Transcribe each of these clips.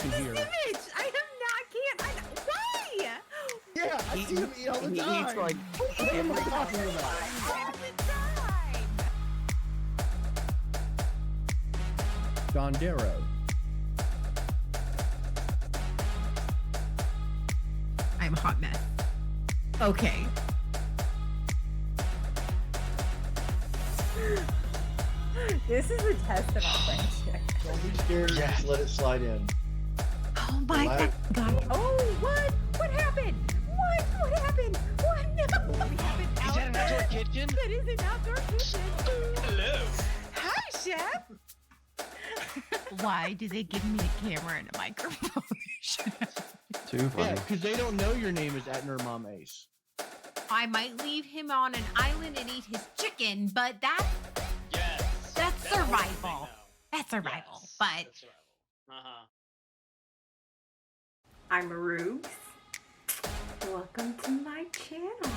can hear. Image! I am not, can't, why? Yeah, I see him eat all the He time. eats like What am I talking about? All the time! John Darrow. I'm a hot mess. Okay. This is a test of our friendship. Don't be scared. Yeah. Just let it slide in. Oh my god. Oh, what? What happened? What happened? What? No. We have an Is that an outdoor kitchen? That is an outdoor kitchen. Hello. Hi, chef. Why do they give me a camera and a microphone? Too Yeah, funny. because they don't know your name is Etner Mom Ace. I might leave him on an island and eat his chicken, but that's Yes. survival. That's survival. But I'm Roogs. Welcome to my channel.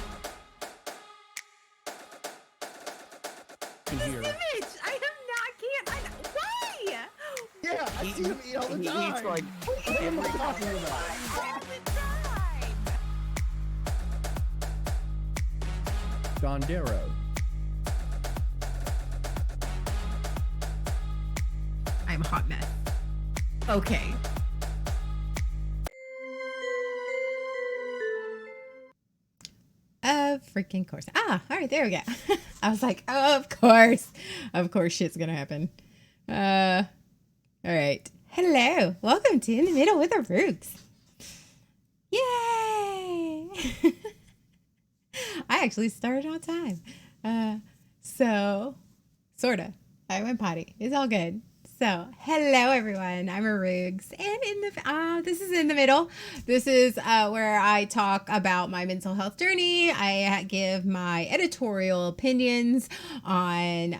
Can hear. Image! I am not, can't, why? Yeah, I see him eat all the He time. eats like What am I talking about? All the time. John Darrow. I'm a hot mess. Okay. Freaking course. All right, there we go. I was like, of course shit's gonna happen. All right. Hello, welcome to In the Middle with the Rooks. Yay! I actually started on time. So sorta. I went potty. It's all good. So, hello everyone. I'm Roogs, and this is In the Middle. This is where I talk about my mental health journey. I give my editorial opinions on,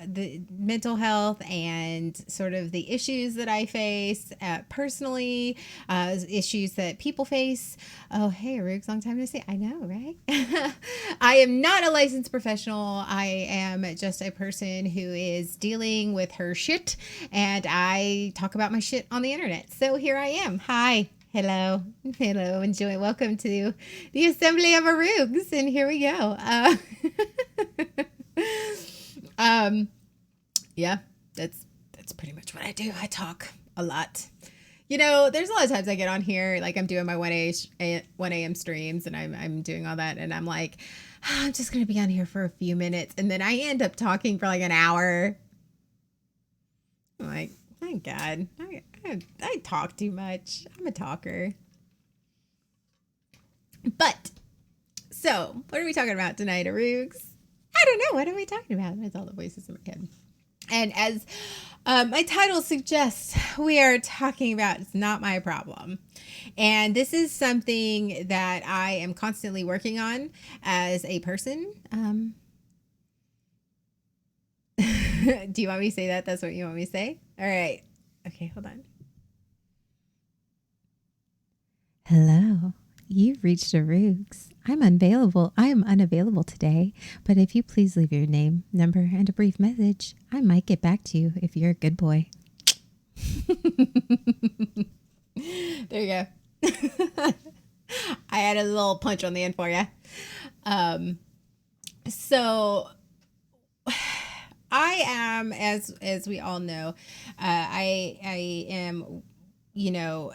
the mental health and sort of the issues that I face personally, issues that people face. Oh, hey, Roogs, long time no see. I know, right? I am not a licensed professional. I am just a person who is dealing with her shit, and I talk about my shit on the internet. So here I am. Hi. Hello. Enjoy. Welcome to the Assembly of Roogs, and here we go. Yeah, that's pretty much what I do. I talk a lot. You know, there's a lot of times I get on here, like I'm doing my 1 a.m. streams, and I'm doing all that, and I'm like, I'm just going to be on here for a few minutes, and then I end up talking for like an hour. I'm like, my God, I talk too much. I'm a talker. But, so, what are we talking about tonight, Roogs? I don't know. What are we talking about? That's all the voices in my head. And as my title suggests, we are talking about It's Not My Problem. And this is something that I am constantly working on as a person. Do you want me to say that? That's what you want me to say? All right. Okay, hold on. Hello. You've reached a Roogs. I am unavailable today, but if you please leave your name, number, and a brief message, I might get back to you if you're a good boy. There you go. I had a little punch on the end for you. So I am, as we all know, I am,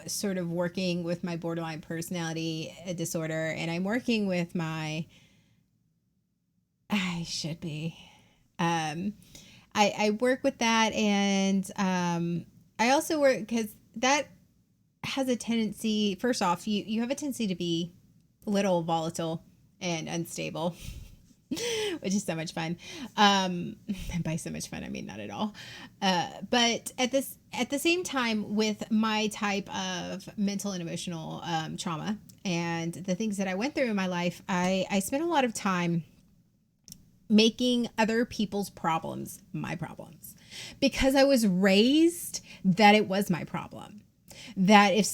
sort of working with my borderline personality disorder, and I'm working with I work with that, and I also work because that has a tendency, first off, you have a tendency to be a little volatile and unstable. Which is so much fun. And by so much fun, I mean not at all. But at the same time, with my type of mental and emotional trauma and the things that I went through in my life, I spent a lot of time making other people's problems my problems, because I was raised that it was my problem. That if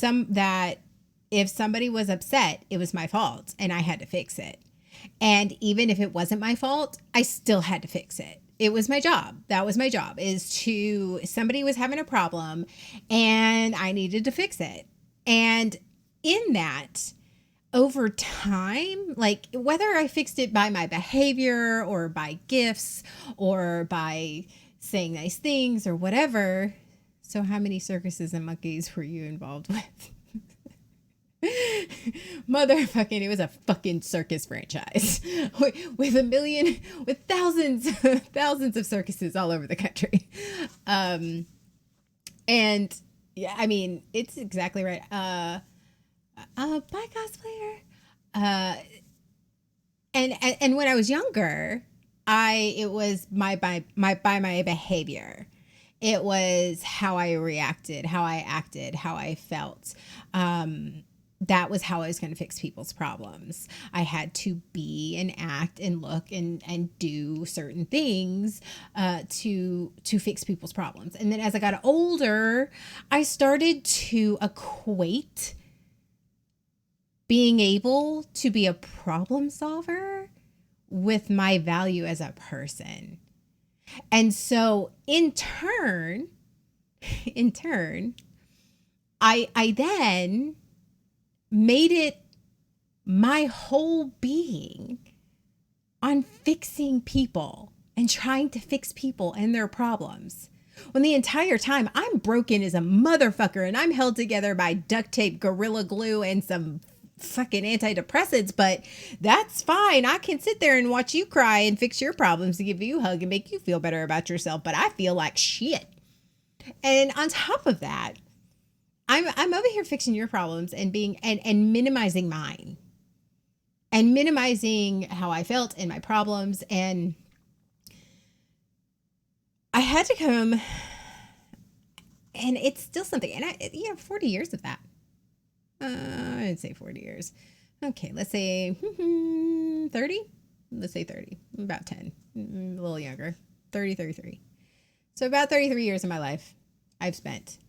somebody was upset, it was my fault and I had to fix it. And even if it wasn't my fault, I still had to fix it. it was my job. That was my job, is to, somebody was having a problem and I needed to fix it. And in that, over time, like whether I fixed it by my behavior or by gifts or by saying nice things or whatever. So how many circuses and monkeys were you involved with? Motherfucking, it was a fucking circus franchise with thousands of circuses all over the country. And yeah, I mean, it's exactly right. Bye, cosplayer. And when I was younger, it was my behavior. It was how I reacted, how I acted, how I felt. That was how I was going to fix people's problems. I had to be and act and look and do certain things to fix people's problems. And then as I got older, I started to equate being able to be a problem solver with my value as a person. And so in turn, I then made it my whole being on fixing people and trying to fix people and their problems. When the entire time I'm broken as a motherfucker and I'm held together by duct tape, Gorilla Glue, and some fucking antidepressants, but that's fine. I can sit there and watch you cry and fix your problems to give you a hug and make you feel better about yourself, but I feel like shit. And on top of that, I'm over here fixing your problems and being and minimizing mine and minimizing how I felt and my problems. And I had to come, and it's still something. And 40 years of that. I'd say 40 years. Okay, let's say 30. Let's say 30. About 10. A little younger. 33. So about 33 years of my life I've spent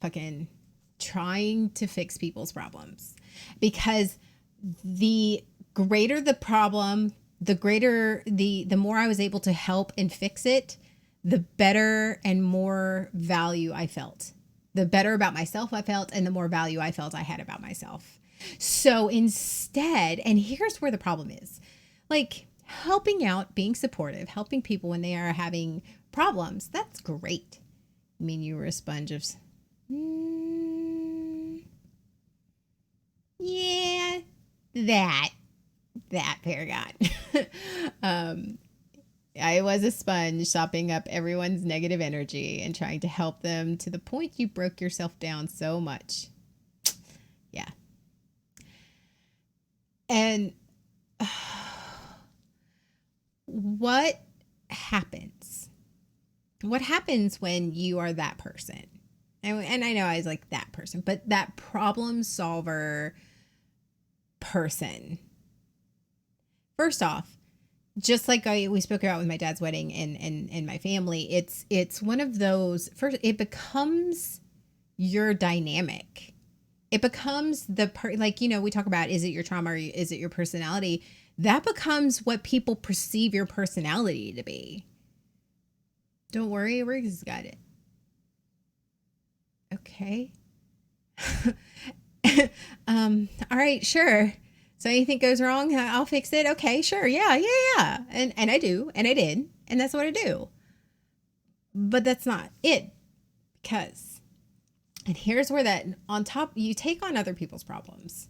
fucking trying to fix people's problems, because the greater the problem, the more I was able to help and fix it, the better and more value I felt. The better about myself I felt, and the more value I felt I had about myself. So instead, and here's where the problem is, like helping out, being supportive, helping people when they are having problems, that's great. I mean, you were a sponge of... yeah, that paragon. I was a sponge sopping up everyone's negative energy and trying to help them to the point you broke yourself down so much. Yeah. And what happens? What happens when you are that person? And I know I was like that person, but that problem solver person. First off, just like we spoke about with my dad's wedding and my family, it's one of those, first, it becomes your dynamic. It becomes like, we talk about, is it your trauma or is it your personality? That becomes what people perceive your personality to be. Don't worry, Riggs has got it. Okay. All right, sure. So anything goes wrong, I'll fix it. Okay, sure. Yeah. And I do, and I did, and that's what I do. But that's not it, because, and here's where that, on top, you take on other people's problems.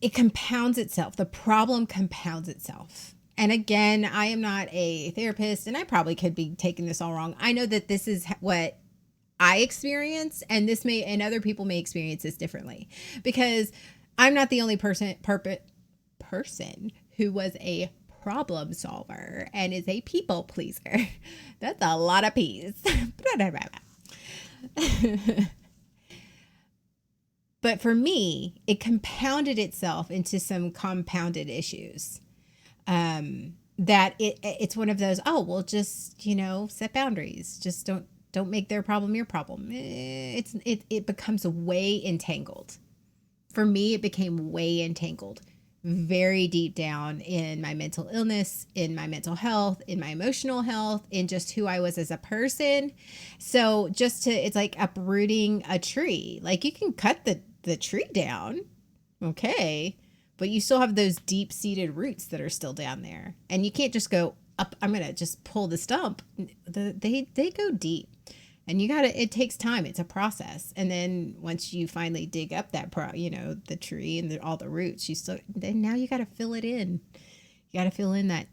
It compounds itself. The problem compounds itself. And again, I am not a therapist, and I probably could be taking this all wrong. I know that this is what I experience, and other people may experience this differently, because I'm not the only person who was a problem solver and is a people pleaser. That's a lot of P's. But for me, it compounded itself into some compounded issues. That it's one of those, just, set boundaries. Just don't make their problem your problem. It becomes way entangled. For me, it became way entangled very deep down in my mental illness, in my mental health, in my emotional health, in just who I was as a person. So it's like uprooting a tree. Like you can cut the tree down, okay, but you still have those deep-seated roots that are still down there. And you can't just go up, I'm going to just pull the stump. They go deep. And it takes time. It's a process. And then once you finally dig up that, the tree and all the roots, then now you got to fill it in. You got to fill in that.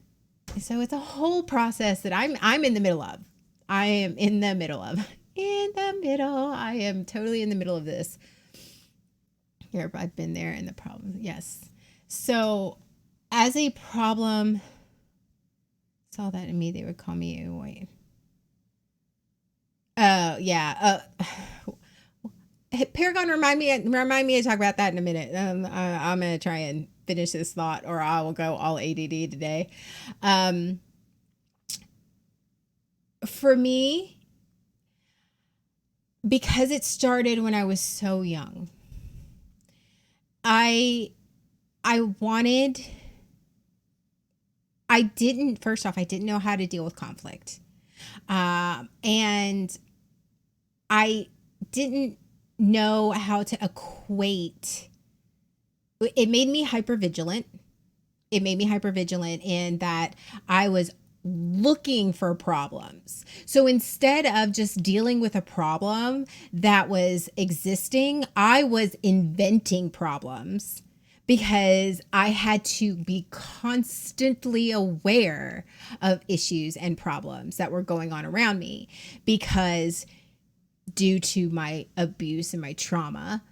So it's a whole process that I'm in the middle of. I am in the middle of. I am totally in the middle of this. Here, I've been there in the problem. Yes. So as a problem, saw that in me, they would call me a white. Oh, yeah. Paragon, remind me to talk about that in a minute. I'm going to try and finish this thought or I will go all ADD today. For me, because it started when I was so young, I didn't know how to deal with conflict. And I didn't know how to equate. It made me hypervigilant. In that I was looking for problems. So instead of just dealing with a problem that was existing, I was inventing problems because I had to be constantly aware of issues and problems that were going on around me, because due to my abuse and my trauma,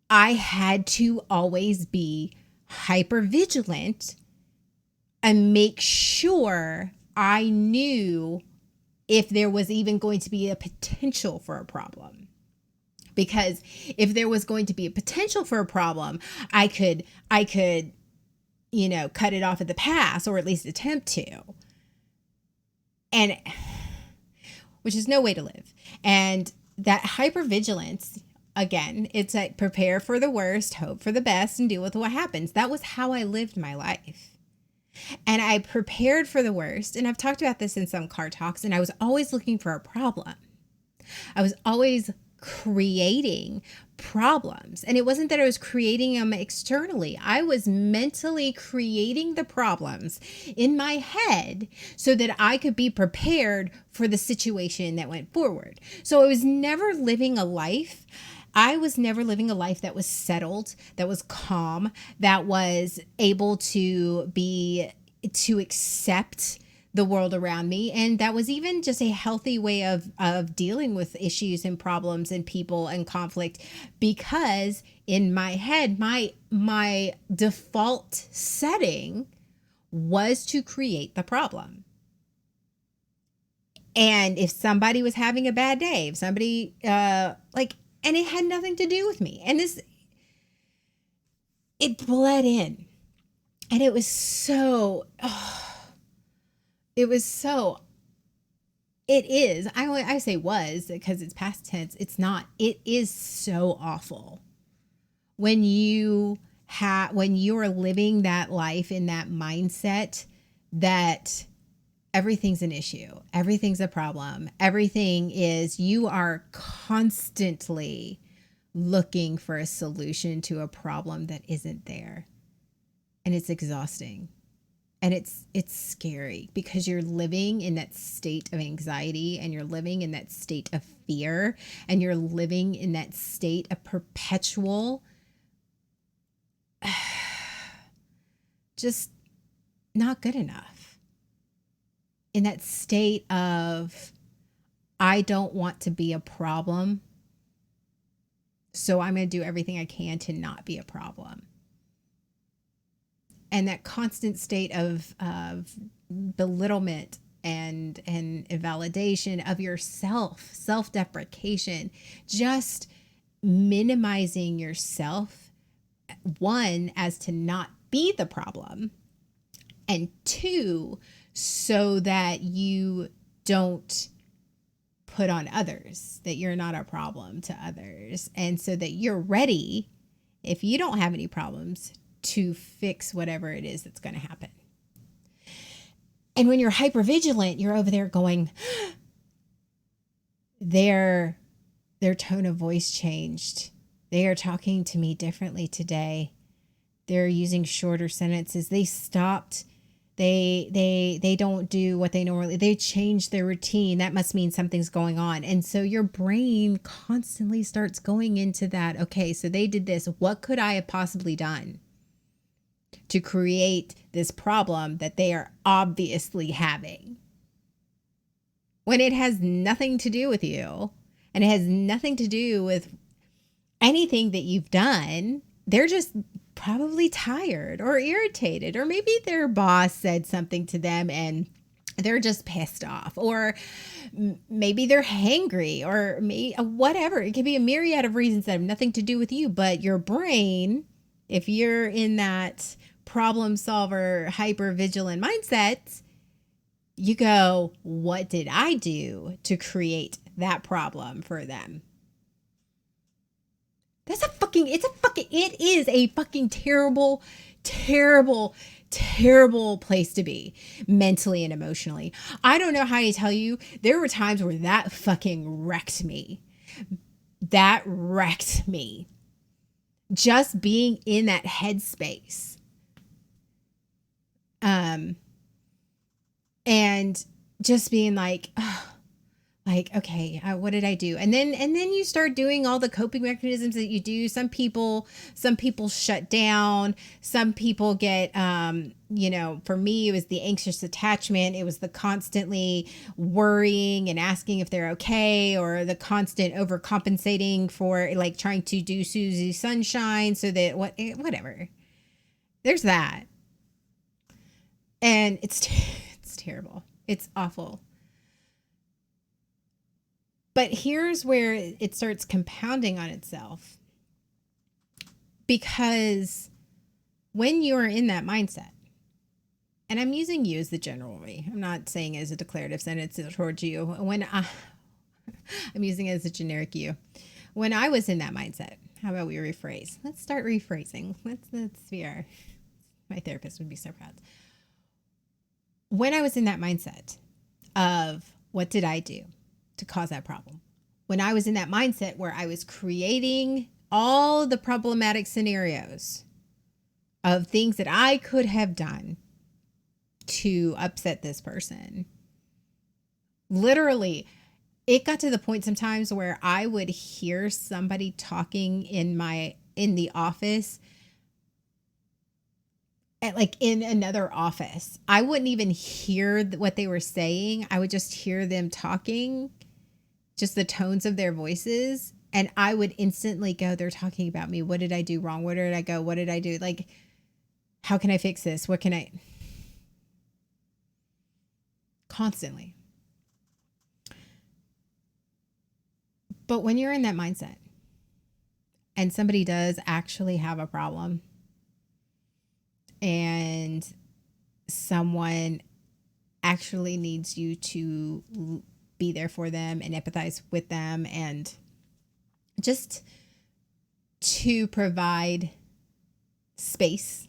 I had to always be hypervigilant and make sure I knew if there was even going to be a potential for a problem. Because if there was going to be a potential for a problem, I could, cut it off at the pass, or at least attempt to. And which is no way to live. And that hypervigilance, again, it's like prepare for the worst, hope for the best, and deal with what happens. That was how I lived my life. And I prepared for the worst. And I've talked about this in some car talks, and I was always looking for a problem. I was always creating problems. And it wasn't that I was creating them externally. I was mentally creating the problems in my head so that I could be prepared for the situation that went forward. So I was never living a life that was settled, that was calm, that was able to accept the world around me. And that was even just a healthy way of dealing with issues and problems and people and conflict, because in my head, my default setting was to create the problem. And if somebody was having a bad day, if somebody, and it had nothing to do with me. And it bled in. And it was so, I say was because it's past tense. It's not. It is so awful when you are living that life in that mindset that everything's an issue, everything's a problem, you are constantly looking for a solution to a problem that isn't there. And it's exhausting. And it's scary because you're living in that state of anxiety, and you're living in that state of fear, and you're living in that state of perpetual just not good enough. In that state of, I don't want to be a problem, so I'm going to do everything I can to not be a problem. And that constant state of belittlement and invalidation of yourself, self-deprecation, just minimizing yourself, one, as to not be the problem, and two, so that you don't put on others, that you're not a problem to others, and so that you're ready, if you don't have any problems, to fix whatever it is that's going to happen. And when you're hypervigilant, you're over there going, their tone of voice changed. They are talking to me differently today. They're using shorter sentences. They stopped. They don't do what they normally, they change their routine. That must mean something's going on. And so your brain constantly starts going into that. Okay, so they did this. What could I have possibly done to create this problem that they are obviously having? When it has nothing to do with you and it has nothing to do with anything that you've done. They're just probably tired or irritated, or maybe their boss said something to them and they're just pissed off, or maybe they're hangry, or whatever. It could be a myriad of reasons that have nothing to do with you, but your brain, if you're in that problem solver, hyper vigilant mindset, you go, what did I do to create that problem for them? It is a fucking terrible, terrible, terrible place to be mentally and emotionally. I don't know how to tell you. There were times where that fucking wrecked me. That wrecked me. Just being in that headspace. And just being like, oh, okay, what did I do? And then you start doing all the coping mechanisms that you do. Some people shut down. Some people get, for me, it was the anxious attachment. It was the constantly worrying and asking if they're okay, or the constant overcompensating for like trying to do Susie Sunshine so that whatever. There's that. And it's terrible. It's awful. But here's where it starts compounding on itself. Because when you're in that mindset, and I'm using you as the general way, I'm not saying it as a declarative sentence towards you. I'm using it as a generic you. When I was in that mindset, how about we rephrase? Let's start rephrasing. Let's be my therapist would be so proud. When I was in that mindset of what did I do to cause that problem? When I was in that mindset where I was creating all the problematic scenarios of things that I could have done to upset this person. Literally, it got to the point sometimes where I would hear somebody talking in the office, in another office. I wouldn't even hear what they were saying. I would just hear them talking, just the tones of their voices. And I would instantly go, they're talking about me. What did I do wrong? Where did I go? What did I do? Like, how can I fix this? What can I? Constantly. But when you're in that mindset and somebody does actually have a problem, and someone actually needs you to be there for them and empathize with them and just to provide space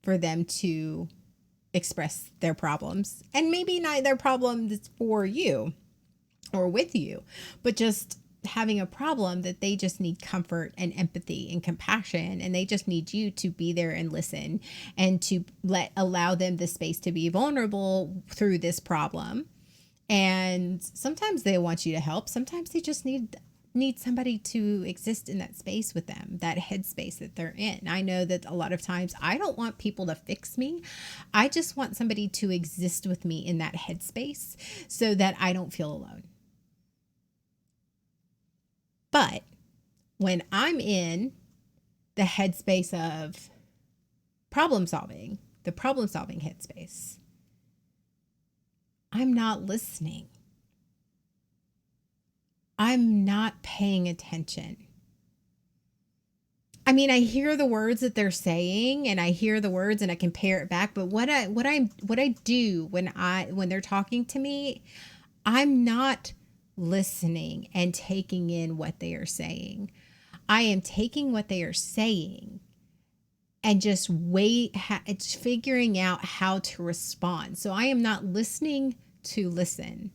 for them to express their problems, and maybe not their problems for you or with you, but just having a problem that they just need comfort and empathy and compassion, and they just need you to be there and listen and to allow them the space to be vulnerable through this problem. And sometimes they want you to help. Sometimes they just need somebody to exist in that space with them, that headspace that they're in. I know that a lot of times I don't want people to fix me. I just want somebody to exist with me in that headspace so that I don't feel alone. But when I'm in the headspace of problem solving, the problem solving headspace, I'm not listening. I'm not paying attention. I mean, I hear the words that they're saying, and I hear the words and I can pair it back. But what I do when they're talking to me, I'm not listening and taking in what they are saying. I am taking what they are saying and just wait. It's figuring out how to respond. So I am not listening to listen.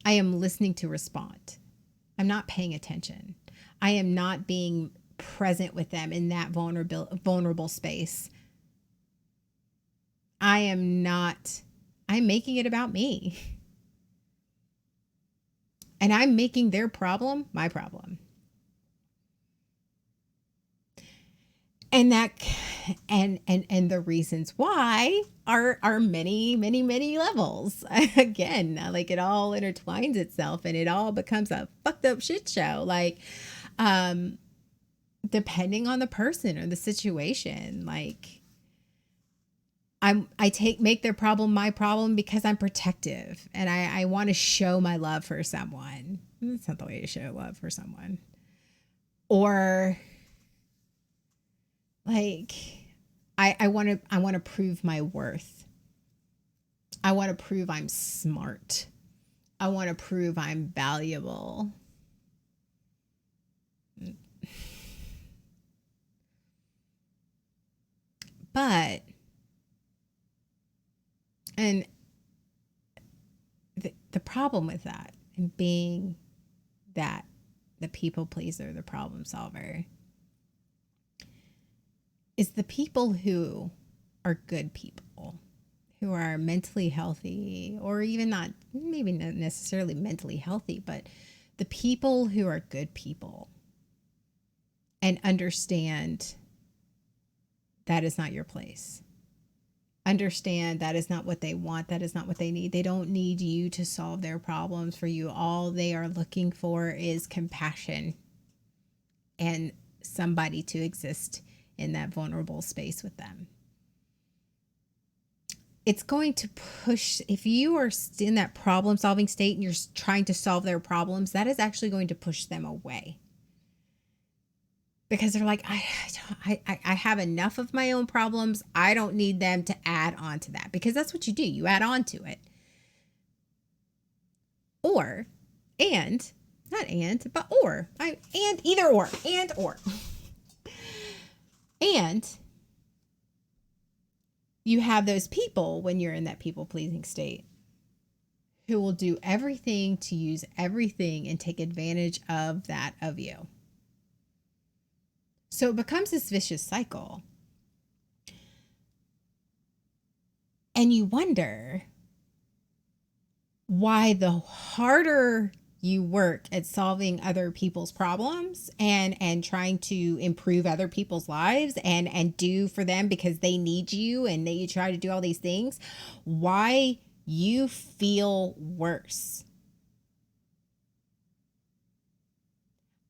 I am listening to respond. I'm not paying attention. I am not being present with them in that vulnerable space. I'm making it about me. And I'm making their problem my problem. And the reasons why are many levels. Again, like it all intertwines itself and it all becomes a fucked up shit show. Like, depending on the person or the situation, like make their problem my problem because I'm protective and I want to show my love for someone. That's not the way to show love for someone. Or like I want to prove my worth. I want to prove I'm smart. I want to prove I'm valuable. But and the problem with that and being that the people pleaser, the problem solver, is the people who are good people, who are mentally healthy, or even not, maybe not necessarily mentally healthy, but the people who are good people and understand that is not your place. Understand that is not what they want. That is not what they need. They don't need you to solve their problems for you. All they are looking for is compassion and somebody to exist in that vulnerable space with them. It's going to push, if you are in that problem solving state and you're trying to solve their problems, that is actually going to push them away. Because they're like, I have enough of my own problems. I don't need them to add on to that. Because that's what you do. You add on to it. Or, and, not and, but or. And either or. And or. And you have those people when you're in that people-pleasing state who will do everything to use everything and take advantage of that of you. So it becomes this vicious cycle. And you wonder why the harder you work at solving other people's problems and trying to improve other people's lives and do for them because they need you and you try to do all these things, why you feel worse.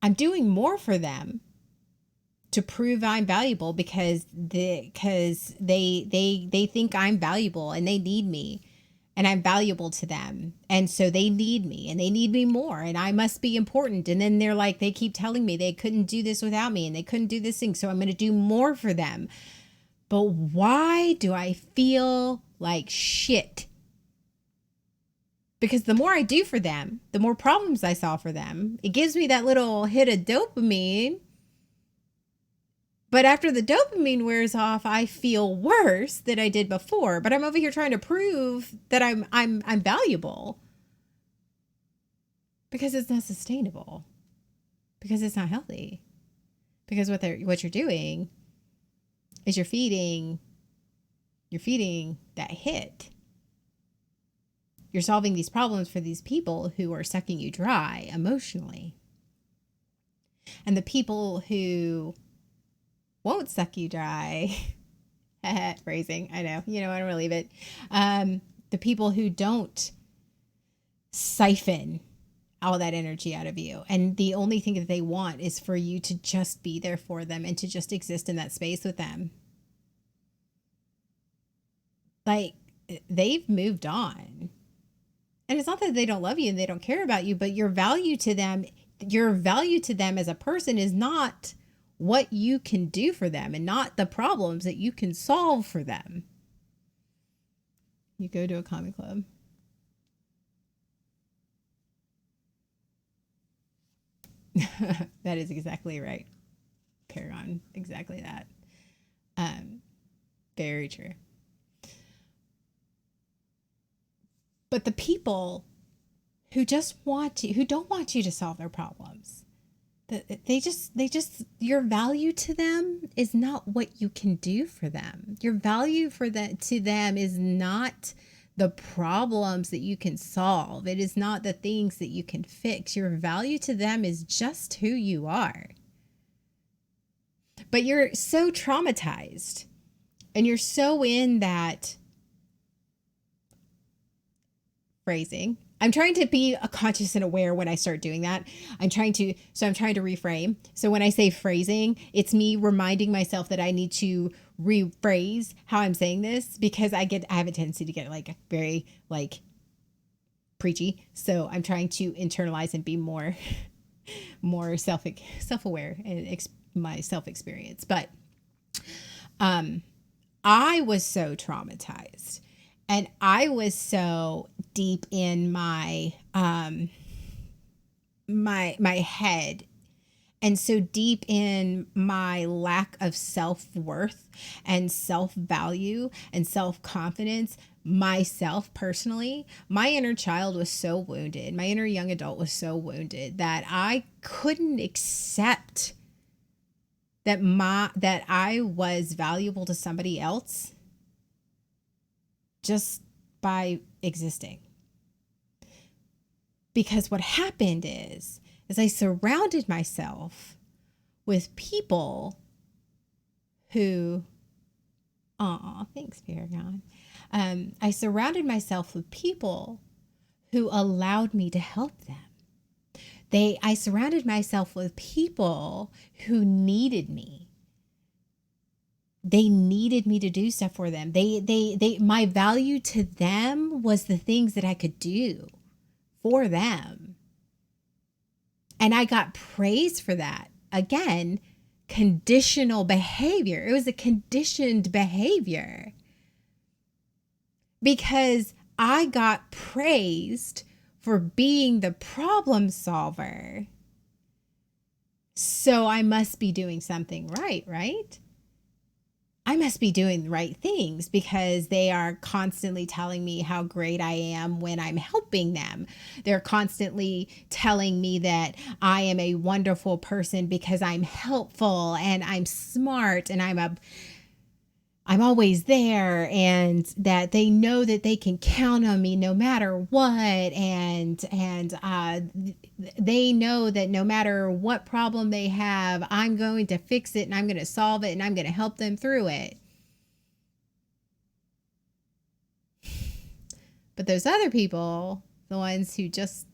I'm doing more for them to prove I'm valuable because they think I'm valuable and they need me and I'm valuable to them. And so they need me and they need me more and I must be important. And then they're like, they keep telling me they couldn't do this without me and they couldn't do this thing. So I'm going to do more for them. But why do I feel like shit? Because the more I do for them, the more problems I solve for them. It gives me that little hit of dopamine. But after the dopamine wears off, I feel worse than I did before. But I'm over here trying to prove that I'm valuable. Because it's not sustainable. Because it's not healthy. Because what you're doing is you're feeding that hit. You're solving these problems for these people who are sucking you dry emotionally. And the people who won't suck you dry. Phrasing, I know. You know, I'm going to leave it. The people who don't siphon all that energy out of you. And the only thing that they want is for you to just be there for them and to just exist in that space with them. Like, they've moved on. And it's not that they don't love you and they don't care about you, but your value to them as a person is not what you can do for them and not the problems that you can solve for them. You go to a comic club. That is exactly right, Paragon. Exactly that. Very true. But the people who just want you, who don't want you to solve their problems, they just, your value to them is not what you can do for them. Your value to them is not the problems that you can solve. It is not the things that you can fix. Your value to them is just who you are. But you're so traumatized and you're so in that phrasing. I'm trying to be conscious and aware when I start doing that. I'm trying to reframe. So when I say phrasing, it's me reminding myself that I need to rephrase how I'm saying this, because I have a tendency to get like very like preachy. So I'm trying to internalize and be more self-aware and my self-experience. But I was so traumatized. And I was so deep in my my head, and so deep in my lack of self-worth and self-value and self-confidence, myself personally, my inner child was so wounded. My inner young adult was so wounded that I couldn't accept that I was valuable to somebody else just by existing. Because what happened is I surrounded myself with people who, thanks, Paragon. I surrounded myself with people who allowed me to help them. I surrounded myself with people who needed me. They needed me to do stuff for them. My value to them was the things that I could do for them. And I got praise for that. Again, conditional behavior. It was a conditioned behavior. Because I got praised for being the problem solver. So I must be doing something right, right? I must be doing the right things because they are constantly telling me how great I am when I'm helping them. They're constantly telling me that I am a wonderful person because I'm helpful and I'm smart and I'm always there, and that they know that they can count on me no matter what, and they know that no matter what problem they have, I'm going to fix it and I'm going to solve it and I'm going to help them through it. But those other people, the ones who just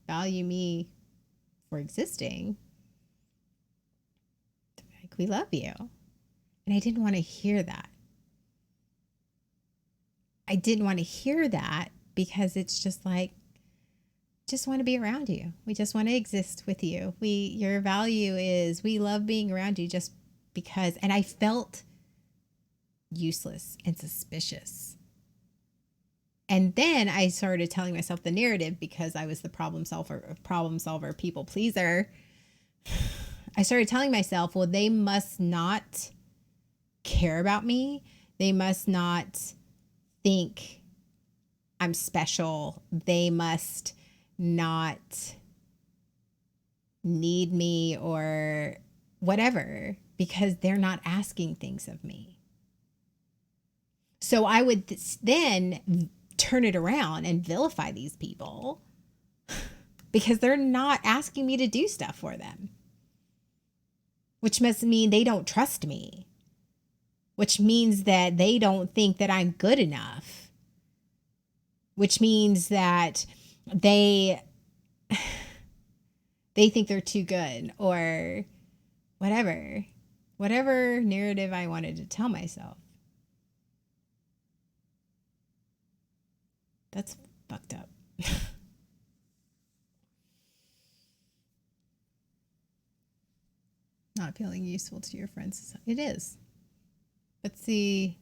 value me for existing, like, we love you. And I didn't want to hear that. I didn't want to hear that because it's just like, just want to be around you. We just want to exist with you. Your value is, we love being around you just because. And I felt useless and suspicious. And then I started telling myself the narrative, because I was the problem solver, people pleaser. I started telling myself, well, they must not care about me. They must not think I'm special. They must not need me or whatever, because they're not asking things of me. So I would then turn it around and vilify these people because they're not asking me to do stuff for them, which must mean they don't trust me, which means that they don't think that I'm good enough, which means that they think they're too good, or whatever narrative I wanted to tell myself. That's fucked up. Not feeling useful to your friends. It is. But see,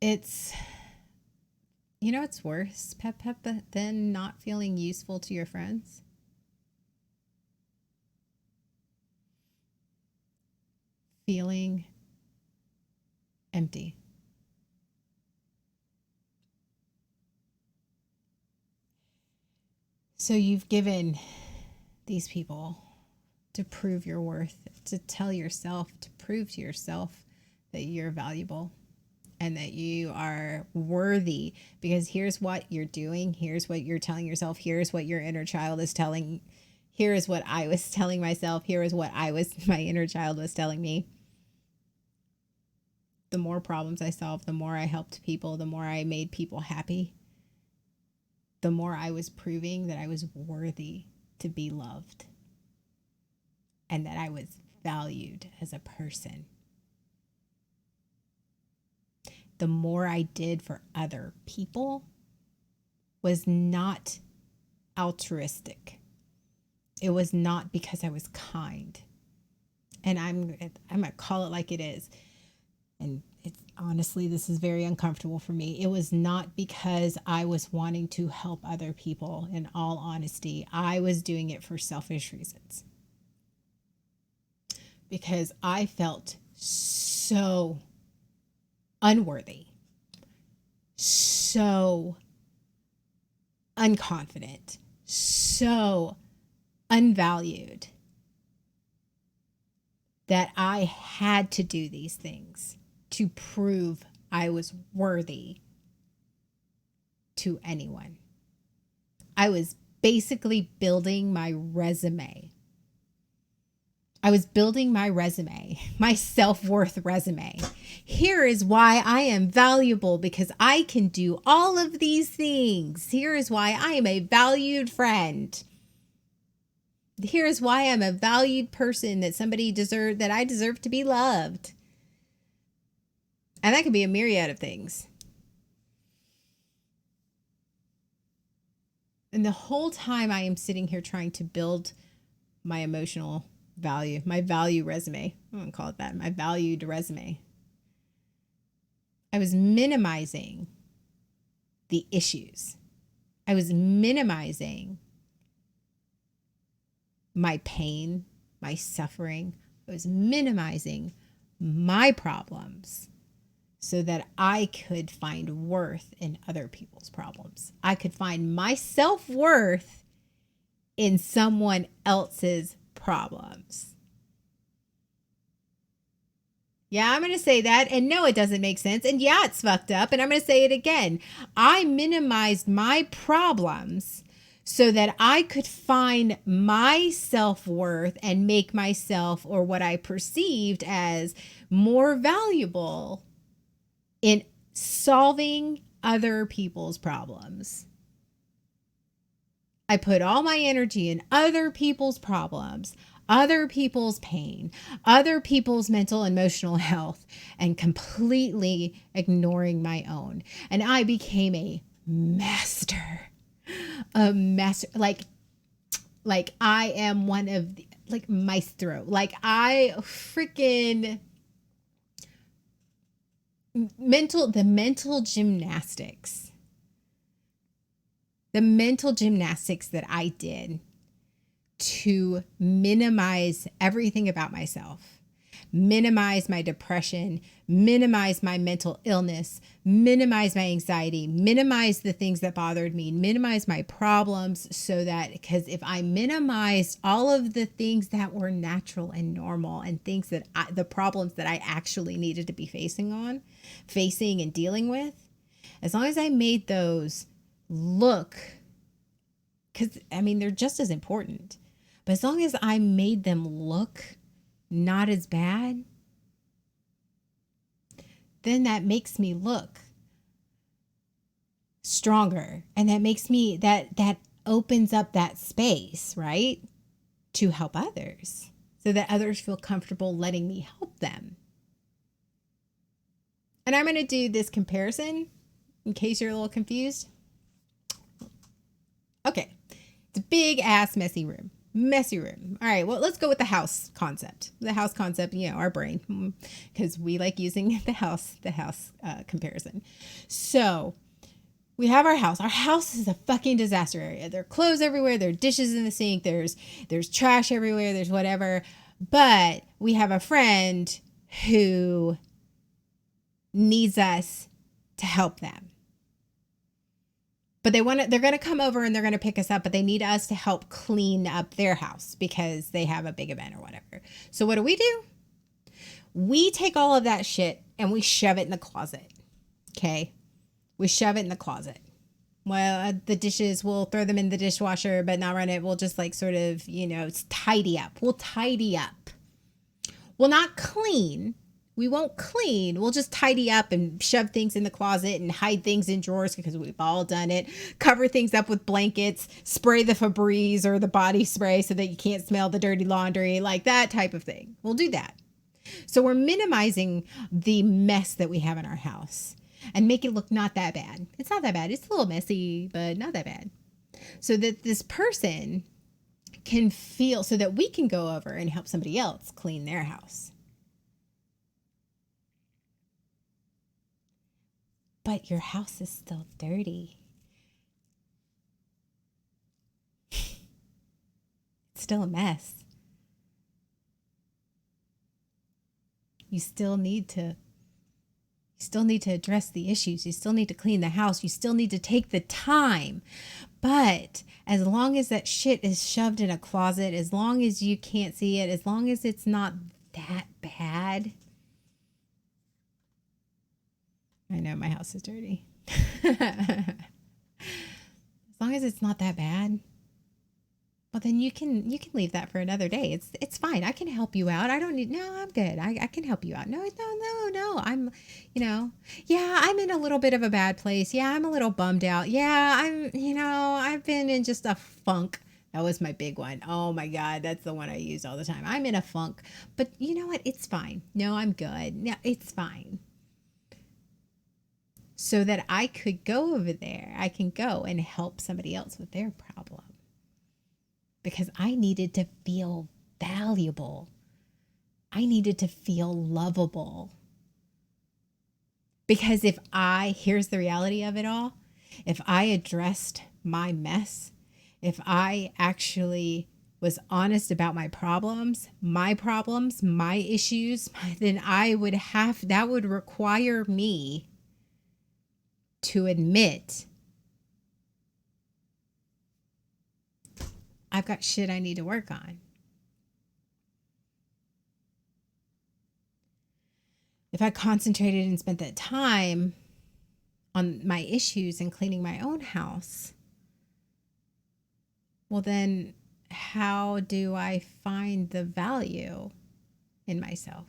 it's, it's worse, Pep, than not feeling useful to your friends. feeling empty. So you've given these people to prove your worth, to tell yourself, to prove to yourself that you're valuable and that you are worthy, because here's what you're doing. Here's what you're telling yourself. Here's what your inner child is telling. Here is what I was telling myself. Here is what my inner child was telling me. The more problems I solved, the more I helped people, the more I made people happy, the more I was proving that I was worthy to be loved and that I was valued as a person. The more I did for other people was not altruistic. It was not because I was kind. And I'm going to call it like it is. And it's honestly, this is very uncomfortable for me. It was not because I was wanting to help other people. In all honesty, I was doing it for selfish reasons. Because I felt so unworthy, so unconfident, so unvalued that I had to do these things to prove I was worthy to anyone. I was basically building my resume. I was building my resume, my self-worth resume. Here is why I am valuable, because I can do all of these things. Here is why I am a valued friend. Here is why I'm a valued person, that I deserve to be loved. And that could be a myriad of things. And the whole time I am sitting here trying to build my emotional value, my value resume. I wouldn't call it that. My valued resume. I was minimizing the issues. I was minimizing my pain, my suffering. I was minimizing my problems so that I could find worth in other people's problems. I could find my self-worth in someone else's problems. Yeah, I'm going to say that. And no, it doesn't make sense. And yeah, it's fucked up. And I'm going to say it again. I minimized my problems so that I could find my self-worth and make myself, or what I perceived as, more valuable in solving other people's problems. I put all my energy in other people's problems, other people's pain, other people's mental and emotional health, and completely ignoring my own. And I became a master, like I am one of the, like, maestro. Like I freaking the mental gymnastics that I did to minimize everything about myself, minimize my depression, minimize my mental illness, minimize my anxiety, minimize the things that bothered me, minimize my problems, so that, because if I minimized all of the things that were natural and normal and things that the problems that I actually needed to be facing and dealing with, as long as I made those look, because I mean, they're just as important, but as long as I made them look not as bad, then that makes me look stronger. And that makes me, that opens up that space, right? To help others, so that others feel comfortable letting me help them. And I'm going to do this comparison in case you're a little confused. Okay. It's a big ass messy room. All right, well, let's go with the house concept. The house concept, our brain, because we like using the house comparison. So we have our house. Our house is a fucking disaster area. There are clothes everywhere. There are dishes in the sink. There's trash everywhere. There's whatever. But we have a friend who needs us to help them. But they're going to come over and they're going to pick us up, but they need us to help clean up their house because they have a big event or whatever. So what do? We take all of that shit and we shove it in the closet. Okay? We shove it in the closet. Well, the dishes, we'll throw them in the dishwasher, but not run it. We'll just like sort of, tidy up. We'll tidy up. We'll not clean. We won't clean. We'll just tidy up and shove things in the closet and hide things in drawers because we've all done it. Cover things up with blankets, spray the Febreze or the body spray so that you can't smell the dirty laundry, like that type of thing. We'll do that. So we're minimizing the mess that we have in our house and make it look not that bad. It's not that bad. It's a little messy, but not that bad. So that this person can feel, so that we can go over and help somebody else clean their house. But your house is still dirty. It's still a mess. You still need to address the issues. You still need to clean the house. You still need to take the time. But as long as that shit is shoved in a closet, as long as you can't see it, as long as it's not that bad. I know my house is dirty. As long as it's not that bad, well, then you can leave that for another day. It's fine. I can help you out. I'm good. I can help you out. No. I'm, yeah, I'm in a little bit of a bad place. Yeah, I'm a little bummed out. Yeah, I've been in just a funk. That was my big one. Oh my God, that's the one I use all the time. I'm in a funk, but you know what? It's fine. No, I'm good. No, it's fine. So that I could go over there. I can go and help somebody else with their problem. Because I needed to feel valuable. I needed to feel lovable. Because here's the reality of it all. If I addressed my mess, if I actually was honest about my problems, my issues, then that would require me to admit I've got shit I need to work on. If I concentrated and spent that time on my issues and cleaning my own house, well then how do I find the value in myself?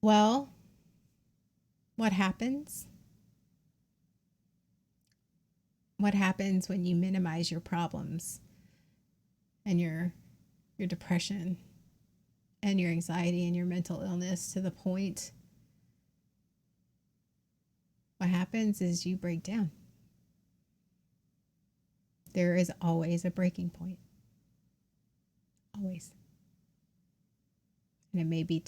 Well, what happens? What happens when you minimize your problems and your depression and your anxiety and your mental illness to the point? What happens is you break down. There is always a breaking point. Always. And it may be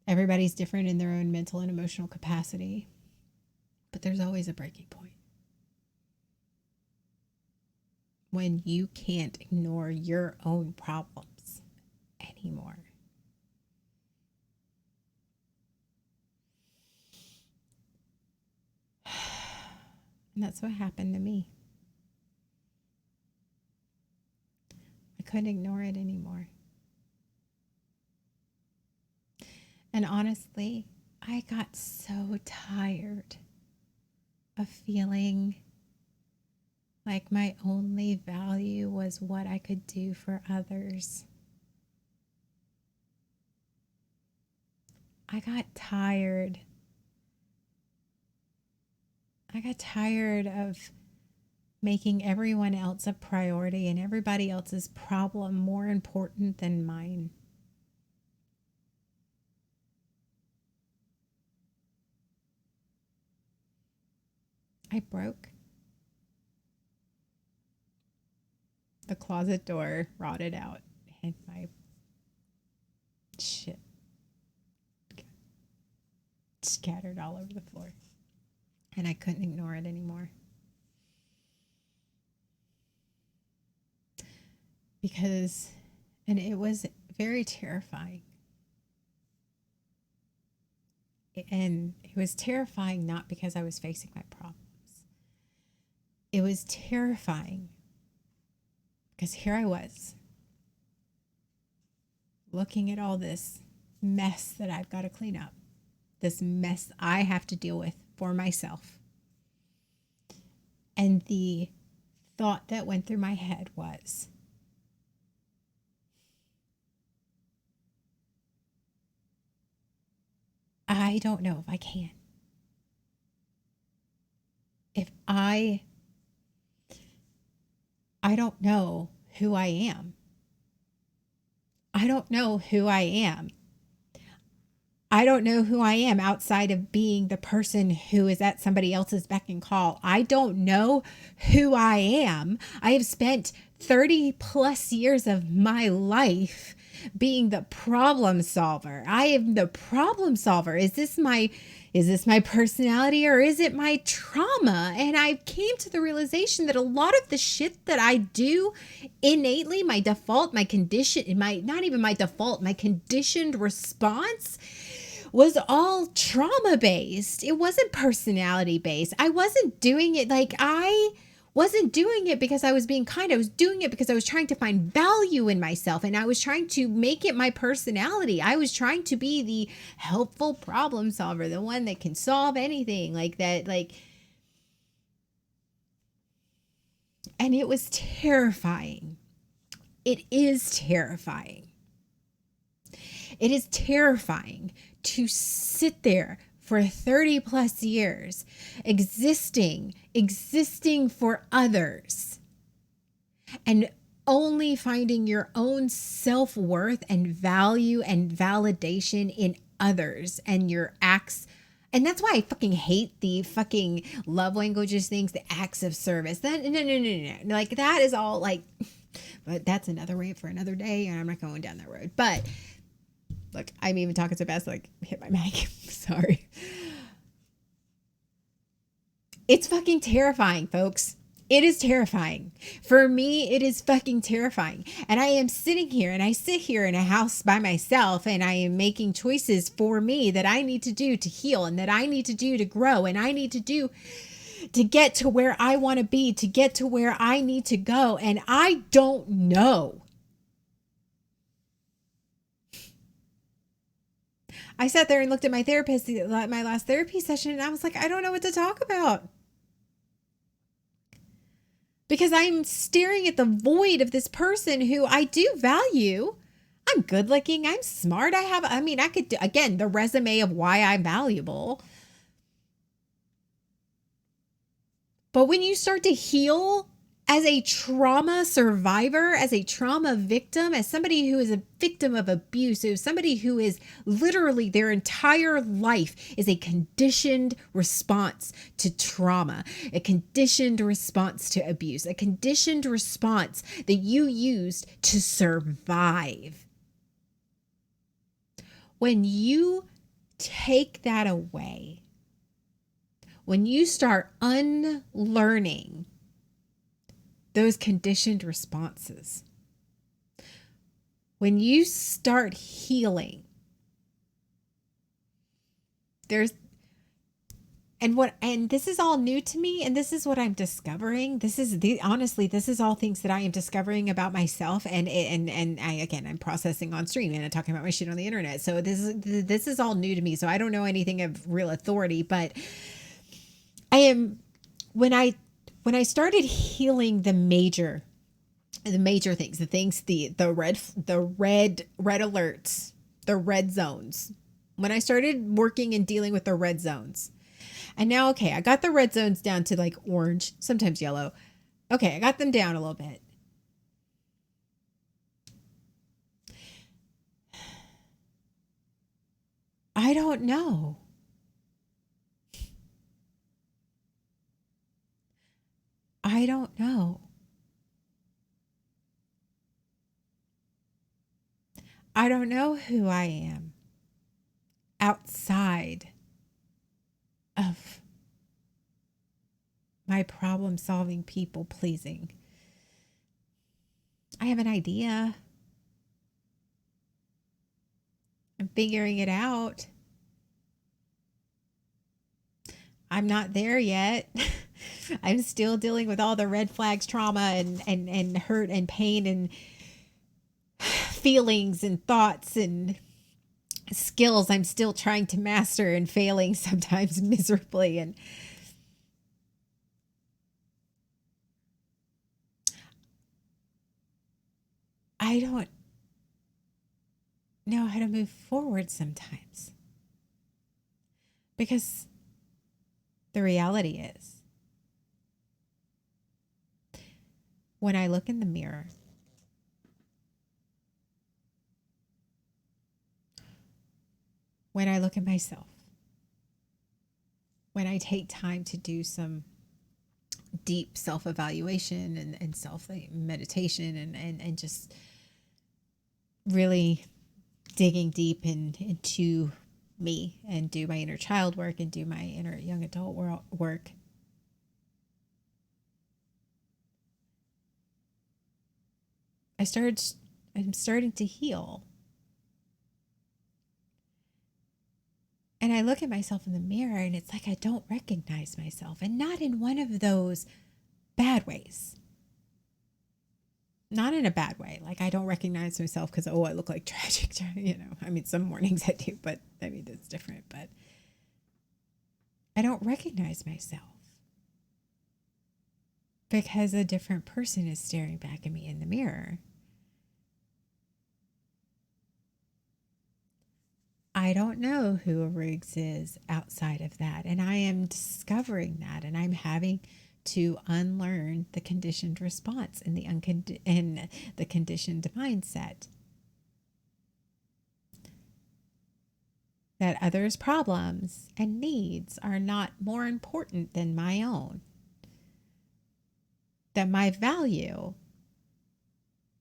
everybody's different in their own mental and emotional capacity, but there's always a breaking point when you can't ignore your own problems anymore. And that's what happened to me. I couldn't ignore it anymore. And honestly, I got so tired of feeling like my only value was what I could do for others. I got tired. Of making everyone else a priority and everybody else's problem more important than mine. I broke. The closet door rotted out and my shit scattered all over the floor. And I couldn't ignore it anymore. And it was very terrifying. And it was terrifying not because I was facing my problems. It was terrifying because here I was, looking at all this mess that I've got to clean up, this mess I have to deal with for myself. And the thought that went through my head was, I don't know if I can. I don't know who I am. I don't know who I am. I don't know who I am outside of being the person who is at somebody else's beck and call. I don't know who I am. I have spent 30 plus years of my life being the problem solver. I am the problem solver. Is this my personality or is it my trauma? And I came to the realization that a lot of the shit that I do innately, my default, my condition, not even my default, my conditioned response was all trauma based. It wasn't personality based. I wasn't doing it because I was being kind. I was doing it because I was trying to find value in myself and I was trying to make it my personality. I was trying to be the helpful problem solver, the one that can solve anything like that. And it was terrifying. It is terrifying. It is terrifying to sit there for 30 plus years, existing for others, and only finding your own self-worth and value and validation in others and your acts. And that's why I fucking hate the fucking love languages things, the acts of service. No. Like that is all like, but that's another rant for another day, and I'm not going down that road. But look, I'm even talking so fast, like hit my mic. Sorry. It's fucking terrifying, folks. It is terrifying. For me, it is fucking terrifying. And I am sitting here and I sit here in a house by myself and I am making choices for me that I need to do to heal and that I need to do to grow and I need to do to get to where I want to be, to get to where I need to go. And I don't know. I sat there and looked at my therapist, my last therapy session, and I was like, I don't know what to talk about. Because I'm staring at the void of this person who I do value. I'm good looking. I'm smart. I could do, again, the resume of why I'm valuable. But when you start to heal as a trauma survivor, as a trauma victim, as somebody who is a victim of abuse, as somebody who is literally their entire life is a conditioned response to trauma, a conditioned response to abuse, a conditioned response that you used to survive. When you take that away, when you start unlearning those conditioned responses, when you start healing, and this is all new to me, and this is what I'm discovering. This is all things that I am discovering about myself, and I'm processing on stream and I'm talking about my shit on the internet. So this is all new to me. So I don't know anything of real authority, but when I started healing the major things, the red alerts, the red zones, when I started working and dealing with the red zones, and now, okay, I got the red zones down to like orange, sometimes yellow. Okay, I got them down a little bit. I don't know. I don't know. I don't know who I am outside of my problem solving, people pleasing. I have an idea. I'm figuring it out. I'm not there yet. I'm still dealing with all the red flags, trauma, and hurt and pain and feelings and thoughts and skills I'm still trying to master and failing sometimes miserably. And I don't know how to move forward sometimes. Because the reality is, when I look in the mirror, when I look at myself, when I take time to do some deep self-evaluation and self-meditation and just really digging deep into me and do my inner child work and do my inner young adult work, I'm starting to heal. And I look at myself in the mirror and it's like I don't recognize myself, and not in one of those bad ways. Not in a bad way. Like I don't recognize myself because, I look like tragic, I mean, some mornings I do, but I mean, that's different. But I don't recognize myself because a different person is staring back at me in the mirror. I don't know who a Riggs is outside of that. And I am discovering that, and I'm having to unlearn the conditioned response and the conditioned mindset that others' problems and needs are not more important than my own. That my value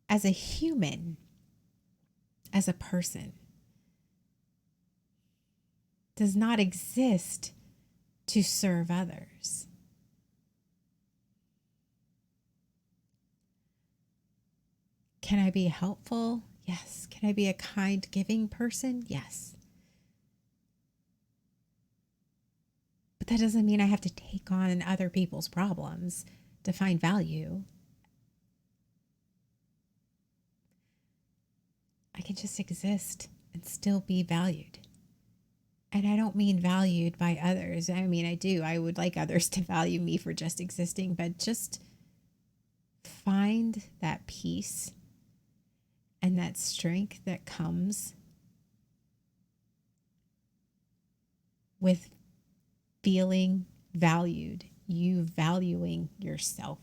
as a human, as a person, does not exist to serve others. Can I be helpful? Yes. Can I be a kind, giving person? Yes. But that doesn't mean I have to take on other people's problems to find value. I can just exist and still be valued. And I don't mean valued by others. I mean, I do. I would like others to value me for just existing, but just find that peace and that strength that comes with feeling valued, you valuing yourself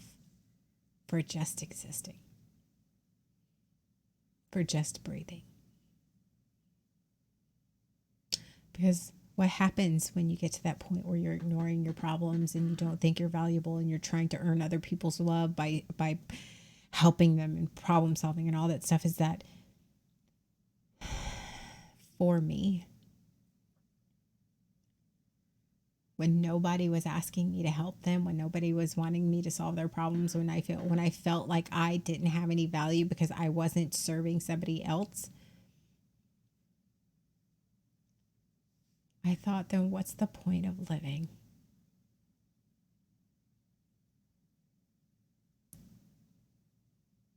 for just existing, for just breathing. Because what happens when you get to that point where you're ignoring your problems and you don't think you're valuable and you're trying to earn other people's love by helping them and problem solving and all that stuff is that for me, when nobody was asking me to help them, when nobody was wanting me to solve their problems, when I felt like I didn't have any value because I wasn't serving somebody else, I thought, then what's the point of living?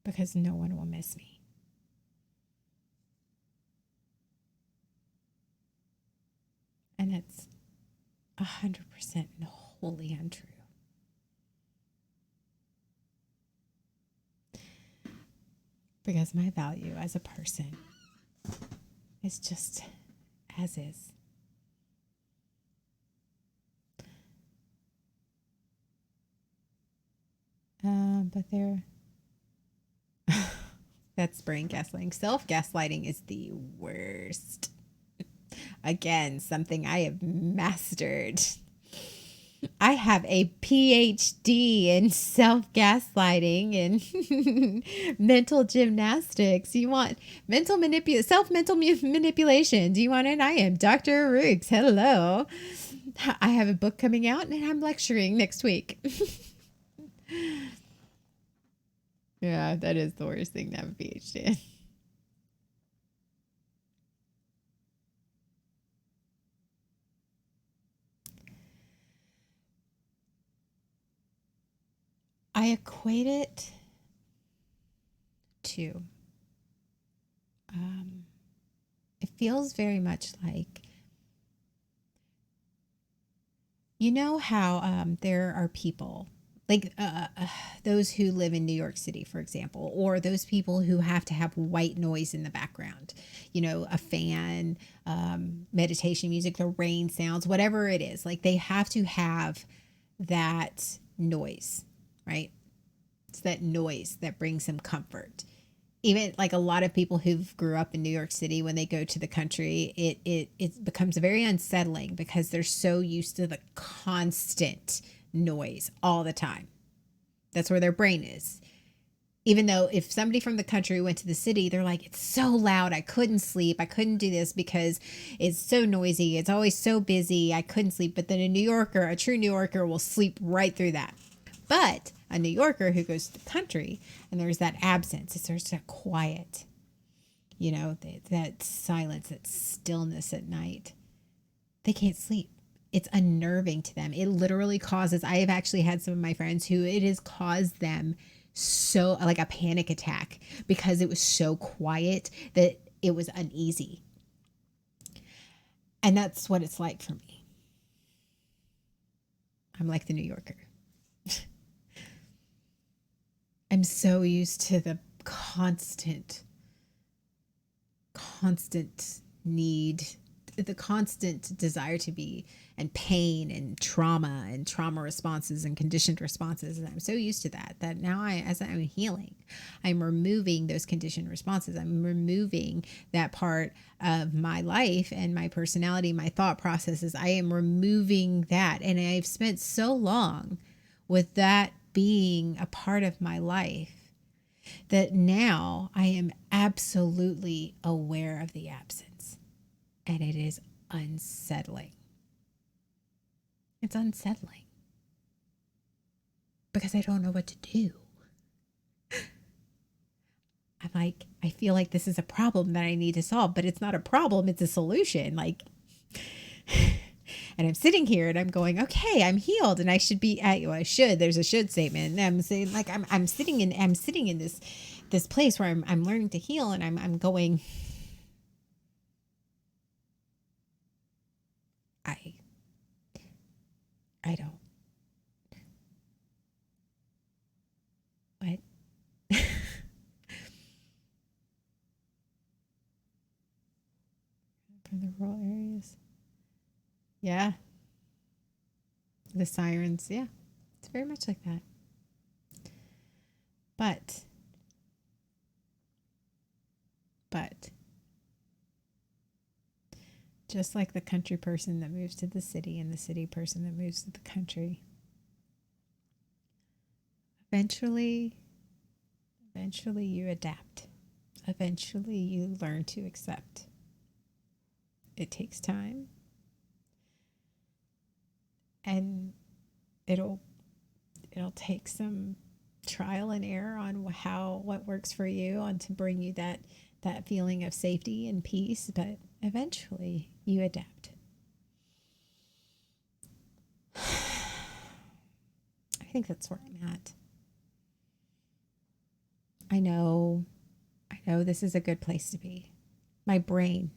Because no one will miss me. And it's 100% wholly untrue. Because my value as a person is just as is. But that's brain gaslighting. Self-gaslighting is the worst. Again, something I have mastered. I have a PhD in self-gaslighting and mental gymnastics. You want self-mental manipulation? Do you want it? I am Dr. Riggs. Hello. I have a book coming out and I'm lecturing next week. Yeah, that is the worst thing to have a PhD in. I equate it to, it feels very much like, you know how there are people like those who live in New York City, for example, or those people who have to have white noise in the background, you know, a fan, meditation music, the rain sounds, whatever it is, like they have to have that noise, right? It's that noise that brings them comfort. Even like a lot of people who've grew up in New York City, when they go to the country, it becomes very unsettling because they're so used to the constant noise all the time. That's where their brain is. Even though if somebody from the country went to the city, they're like, it's so loud, I couldn't sleep, I couldn't do this because it's so noisy, it's always so busy, I couldn't sleep. But then a New Yorker, a true New Yorker, will sleep right through that. But a New Yorker who goes to the country and there's that absence, there's that quiet, you know, that silence, that stillness at night, they can't sleep. It's unnerving to them. It literally causes, I have actually had some of my friends who it has caused them so like a panic attack because it was so quiet that it was uneasy. And that's what it's like for me. I'm like the New Yorker. I'm so used to the constant need, the constant desire to be, and pain and trauma responses and conditioned responses. And I'm so used to that now as I'm healing, I'm removing those conditioned responses. I'm removing that part of my life and my personality, my thought processes. I am removing that. And I've spent so long with that being a part of my life that now I am absolutely aware of the absence, and it is unsettling. It's unsettling because I don't know what to do. I'm like, I feel like this is a problem that I need to solve, but it's not a problem, it's a solution. Like, and I'm sitting here and I'm going, okay, I'm healed and I should be I should, there's a should statement. And I'm saying like, I'm sitting in this place where I'm learning to heal, and I'm going, I don't, what? From the rural areas. Yeah. The sirens. Yeah. It's very much like that. But just like the country person that moves to the city and the city person that moves to the country, eventually you adapt. Eventually you learn to accept. It takes time. And it'll take some trial and error on what works for you, on to bring you that feeling of safety and peace, but eventually you adapt. I think that's where I'm at. I know this is a good place to be. My brain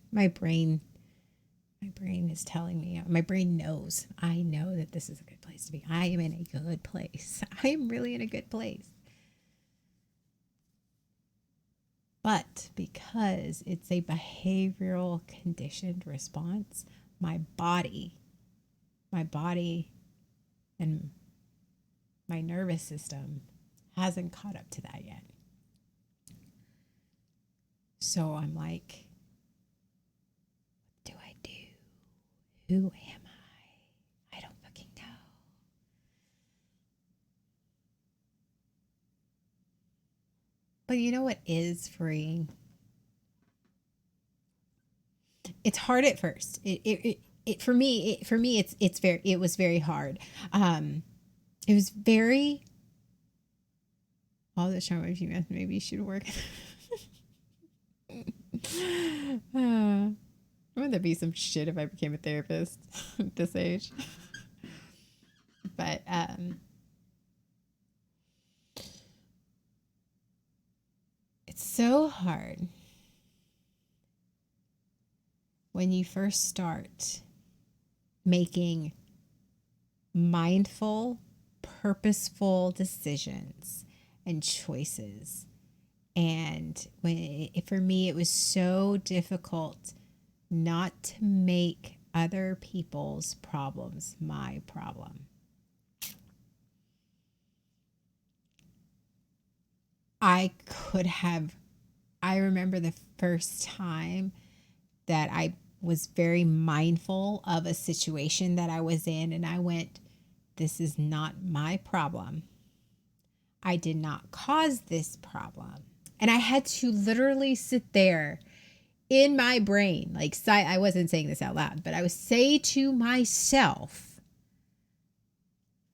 is telling me, my brain knows, I know that this is a good place to be. I am in a good place. I am really in a good place. But because it's a behavioral conditioned response, my body and my nervous system hasn't caught up to that yet. So I'm like, what do I do? Who am I? I don't fucking know. But you know what is freeing? It's hard at first. for me, it was very hard. It was very, all the trauma if you maybe should work. Wouldn't that be some shit if I became a therapist at this age? But it's so hard when you first start making mindful, purposeful decisions and choices. And for me, it was so difficult not to make other people's problems my problem. I remember the first time that I was very mindful of a situation that I was in, and I went, this is not my problem. I did not cause this problem. And I had to literally sit there in my brain, like I wasn't saying this out loud, but I would say to myself,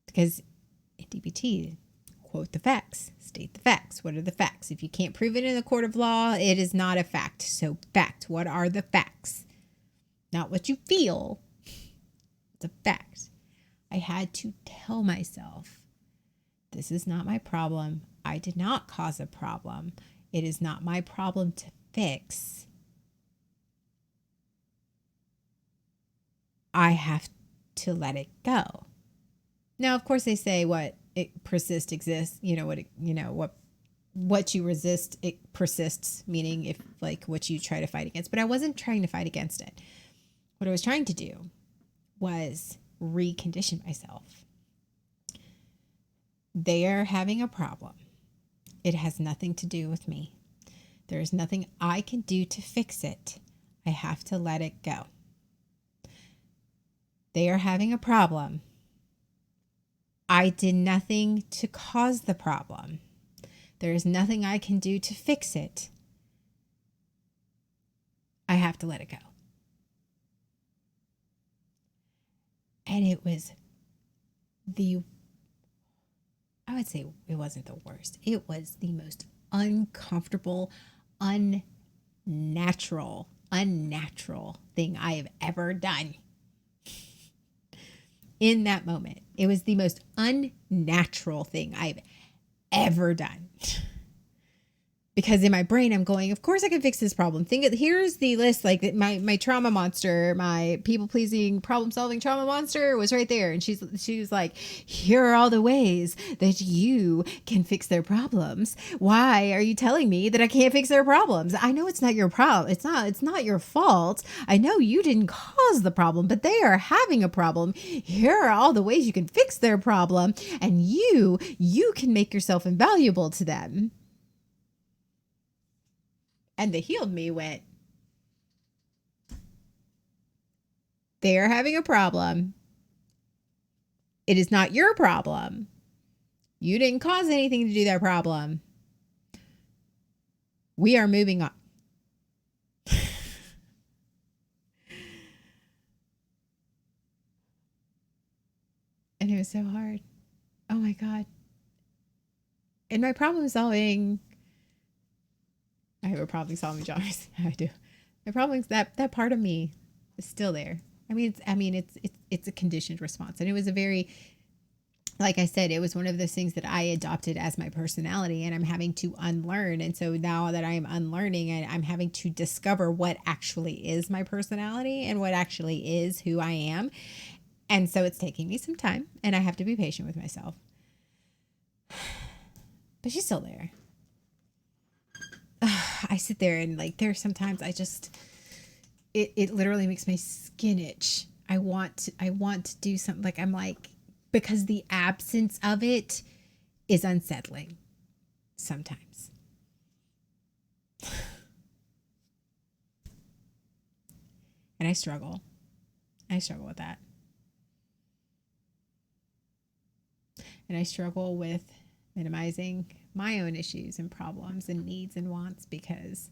because in DBT, quote the facts, state the facts. What are the facts? If you can't prove it in the court of law, it is not a fact. So fact, what are the facts? Not what you feel. It's a fact. I had to tell myself, this is not my problem. I did not cause a problem. It is not my problem to fix. I have to let it go. Now, of course, they say what it persists exists. What you resist, it persists. Meaning, if like what you try to fight against. But I wasn't trying to fight against it. What I was trying to do was recondition myself. They are having a problem. It has nothing to do with me. There is nothing I can do to fix it. I have to let it go. They are having a problem. I did nothing to cause the problem. There is nothing I can do to fix it. I have to let it go. And it was I would say it wasn't the worst. It was the most uncomfortable, unnatural thing I have ever done. In that moment, it was the most unnatural thing I've ever done. Because in my brain, I'm going, of course I can fix this problem. Here's the list, like my trauma monster, my people-pleasing, problem-solving trauma monster was right there. And she was like, here are all the ways that you can fix their problems. Why are you telling me that I can't fix their problems? I know it's not your problem. It's not your fault. I know you didn't cause the problem, but they are having a problem. Here are all the ways you can fix their problem. And you can make yourself invaluable to them. And the healed me went, they are having a problem. It is not your problem. You didn't cause anything to do their problem. We are moving on. And it was so hard. Oh my God. And my problem solving, I have a problem solving genres. I do. My problem is that part of me is still there. It's a conditioned response. And it was a very, like I said, it was one of those things that I adopted as my personality, and I'm having to unlearn. And so now that I am unlearning, I'm having to discover what actually is my personality and what actually is who I am. And so it's taking me some time, and I have to be patient with myself. But she's still there. I sit there and like there's sometimes I just it literally makes my skin itch. I want to do something, like I'm like, because the absence of it is unsettling sometimes. And I struggle with that. And I struggle with minimizing my own issues and problems and needs and wants, because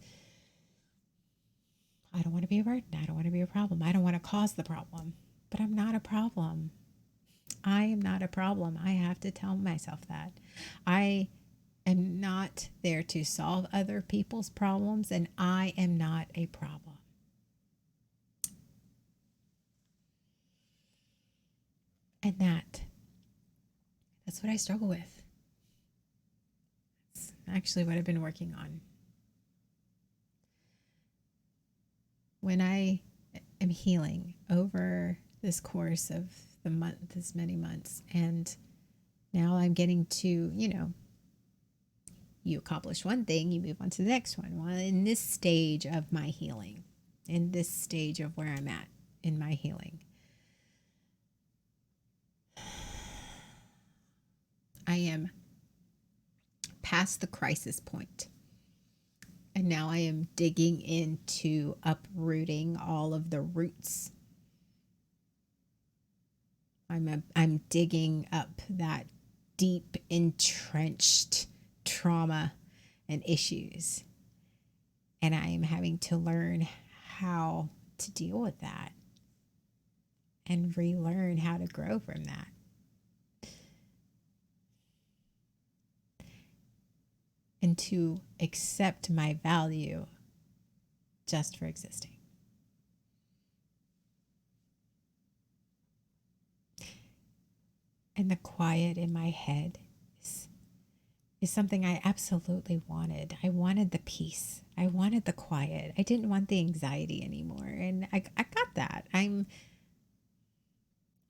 I don't want to be a burden. I don't want to be a problem. I don't want to cause the problem. But I'm not a problem. I am not a problem. I have to tell myself that. I am not there to solve other people's problems, and I am not a problem. And that's what I struggle with. It's actually what I've been working on. When I am healing over this course of this many months, and now I'm getting to, you accomplish one thing, you move on to the next one. Well, in this stage of my healing, in this stage of where I'm at in my healing, I am past the crisis point. And now I am digging into uprooting all of the roots. I'm digging up that deep entrenched trauma and issues. And I am having to learn how to deal with that and relearn how to grow from that. And to accept my value just for existing. And the quiet in my head is something I absolutely wanted. I wanted the peace. I wanted the quiet. I didn't want the anxiety anymore. And I got that. I'm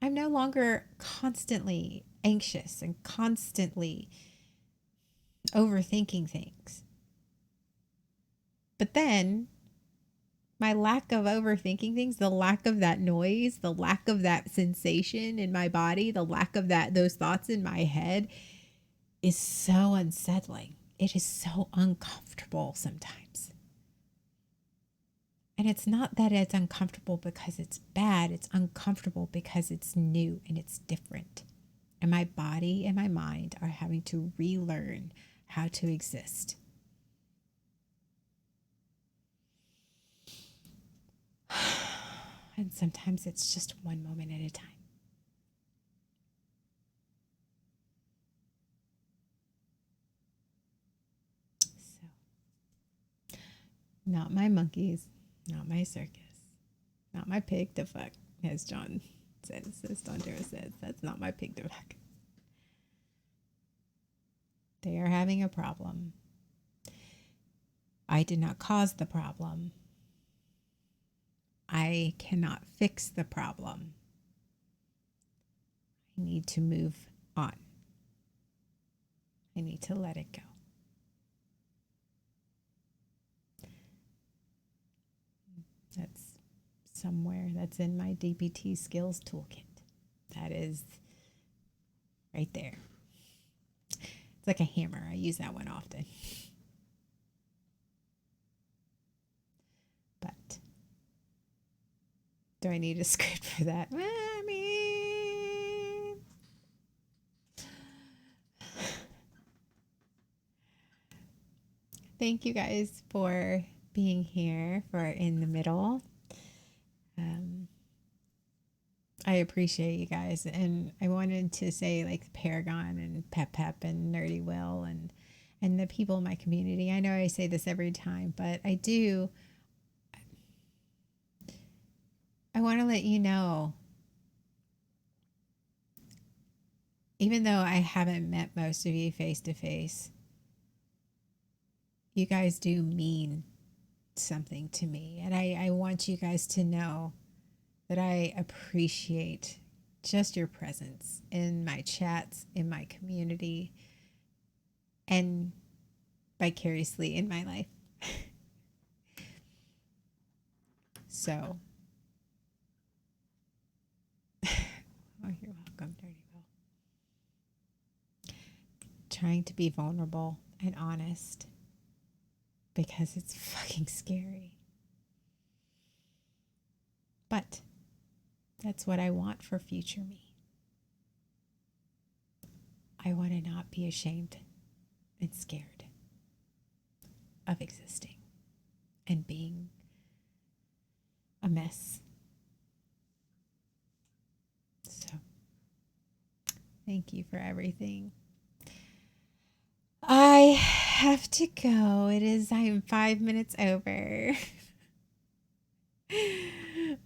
no longer constantly anxious and constantly overthinking things. But then my lack of overthinking things, the lack of that noise, the lack of that sensation in my body, the lack of those thoughts in my head is so unsettling. It is so uncomfortable sometimes. And it's not that it's uncomfortable because it's bad. It's uncomfortable because it's new and it's different. And my body and my mind are having to relearn how to exist. And sometimes it's just one moment at a time. So, not my monkeys, not my circus, not my pig to fuck, as John says, as Don Darrow says. That's not my pig to fuck. They are having a problem. I did not cause the problem. I cannot fix the problem. I need to move on. I need to let it go. That's somewhere that's in my DBT skills toolkit. That is right there. It's like a hammer. I use that one often. But do I need a script for that? Well, I mean, thank you guys for being here for In the Middle. I appreciate you guys, and I wanted to say like Paragon and Pep and Nerdy Will and the people in my community. I know I say this every time, but I do. I want to let you know, even though I haven't met most of you face to face, you guys do mean something to me. And I want you guys to know that I appreciate just your presence in my chats, in my community, and vicariously in my life. So, oh, you're welcome, Dirty Will. Trying to be vulnerable and honest because it's fucking scary. But that's what I want for future me. I want to not be ashamed and scared of existing and being a mess. So thank you for everything. I have to go. I am 5 minutes over.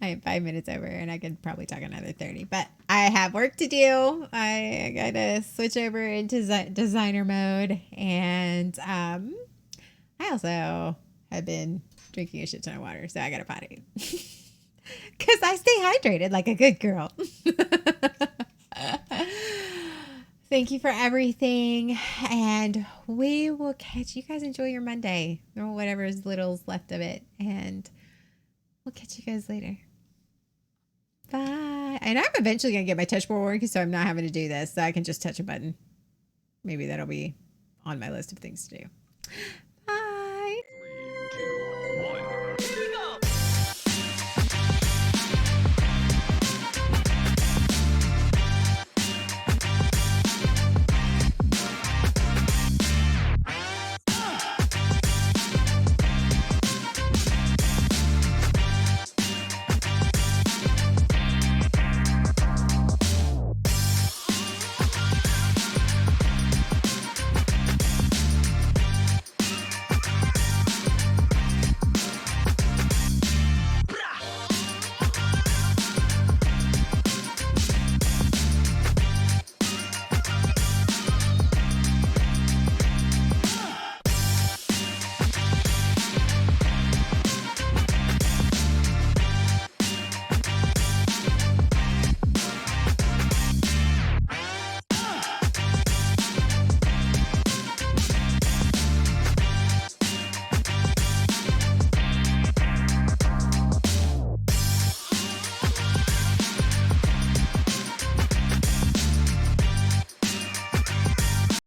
I am 5 minutes over and I could probably talk another 30, but I have work to do. I gotta switch over into designer mode. And I also have been drinking a shit ton of water, so I gotta potty. Because I stay hydrated like a good girl. Thank you for everything. And we will catch you guys. Enjoy your Monday or whatever's little's left of it. And we'll catch you guys later. Bye. And I'm eventually going to get my touch bar working, so I'm not having to do this. So I can just touch a button. Maybe that'll be on my list of things to do.